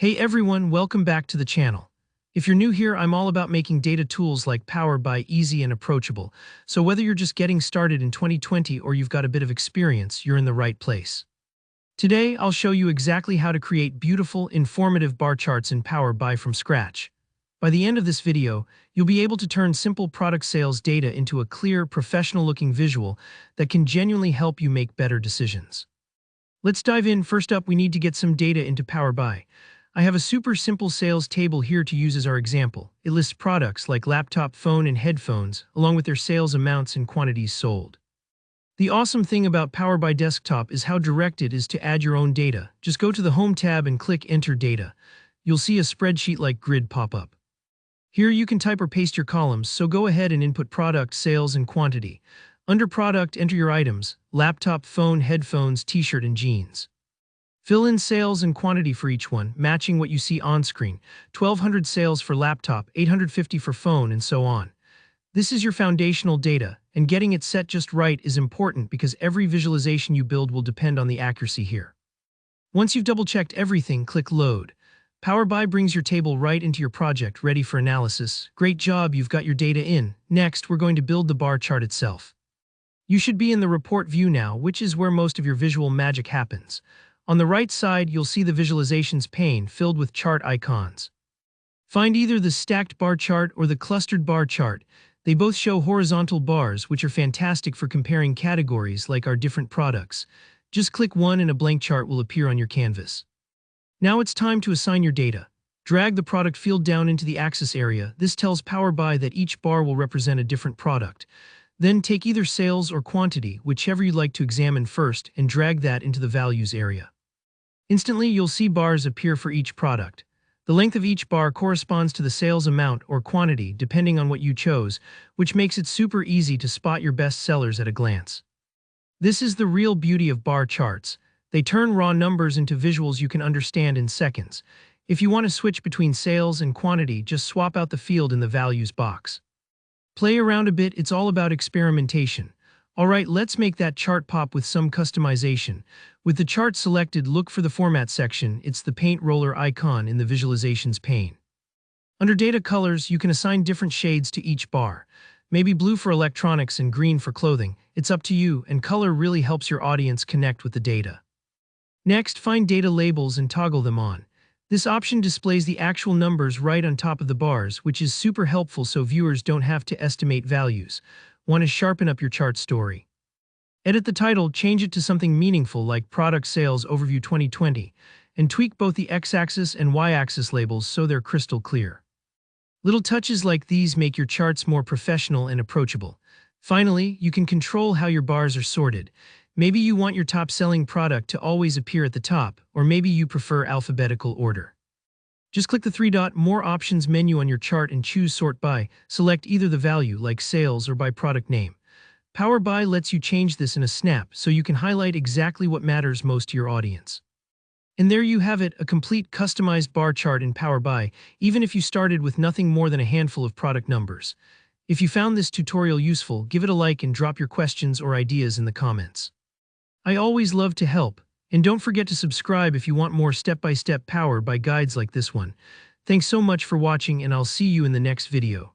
Hey everyone, welcome back to the channel. If you're new here, I'm all about making data tools like Power BI easy and approachable, so whether you're just getting started in 2020 or you've got a bit of experience, you're in the right place. Today, I'll show you exactly how to create beautiful, informative bar charts in Power BI from scratch. By the end of this video, you'll be able to turn simple product sales data into a clear, professional-looking visual that can genuinely help you make better decisions. Let's dive in. First up, we need to get some data into Power BI. I have a super simple sales table here to use as our example. It lists products like laptop, phone, and headphones, along with their sales amounts and quantities sold. The awesome thing about Power BI Desktop is how direct it is to add your own data. Just go to the Home tab and click Enter Data. You'll see a spreadsheet-like grid pop up. Here you can type or paste your columns, so go ahead and input product, sales, and quantity. Under product, enter your items: laptop, phone, headphones, t-shirt, and jeans. Fill in sales and quantity for each one, matching what you see on screen. 1,200 sales for laptop, 850 for phone, and so on. This is your foundational data, and getting it set just right is important because every visualization you build will depend on the accuracy here. Once you've double-checked everything, click Load. Power BI brings your table right into your project, ready for analysis. Great job, you've got your data in. Next, we're going to build the bar chart itself. You should be in the report view now, which is where most of your visual magic happens. On the right side, you'll see the visualizations pane filled with chart icons. Find either the stacked bar chart or the clustered bar chart. They both show horizontal bars, which are fantastic for comparing categories like our different products. Just click one and a blank chart will appear on your canvas. Now it's time to assign your data. Drag the product field down into the axis area. This tells Power BI that each bar will represent a different product. Then take either sales or quantity, whichever you'd like to examine first, and drag that into the values area. Instantly, you'll see bars appear for each product. The length of each bar corresponds to the sales amount or quantity, depending on what you chose, which makes it super easy to spot your best sellers at a glance. This is the real beauty of bar charts. They turn raw numbers into visuals you can understand in seconds. If you want to switch between sales and quantity, just swap out the field in the values box. Play around a bit, it's all about experimentation. Alright, let's make that chart pop with some customization. With the chart selected, look for the Format section. It's the paint roller icon in the Visualizations pane. Under Data Colors, you can assign different shades to each bar. Maybe blue for electronics and green for clothing. It's up to you, and color really helps your audience connect with the data. Next, find Data Labels and toggle them on. This option displays the actual numbers right on top of the bars, which is super helpful so viewers don't have to estimate values. Want to sharpen up your chart story? Edit the title, change it to something meaningful like Product Sales Overview 2020, and tweak both the X-axis and Y-axis labels so they're crystal clear. Little touches like these make your charts more professional and approachable. Finally, you can control how your bars are sorted. Maybe you want your top-selling product to always appear at the top, or maybe you prefer alphabetical order. Just click the three-dot More Options menu on your chart and choose Sort By. Select either the value, like sales, or by product name. Power BI lets you change this in a snap, so you can highlight exactly what matters most to your audience. And there you have it, a complete customized bar chart in Power BI, even if you started with nothing more than a handful of product numbers. If you found this tutorial useful, give it a like and drop your questions or ideas in the comments. I always love to help, and don't forget to subscribe if you want more step-by-step Power BI guides like this one. Thanks so much for watching, and I'll see you in the next video.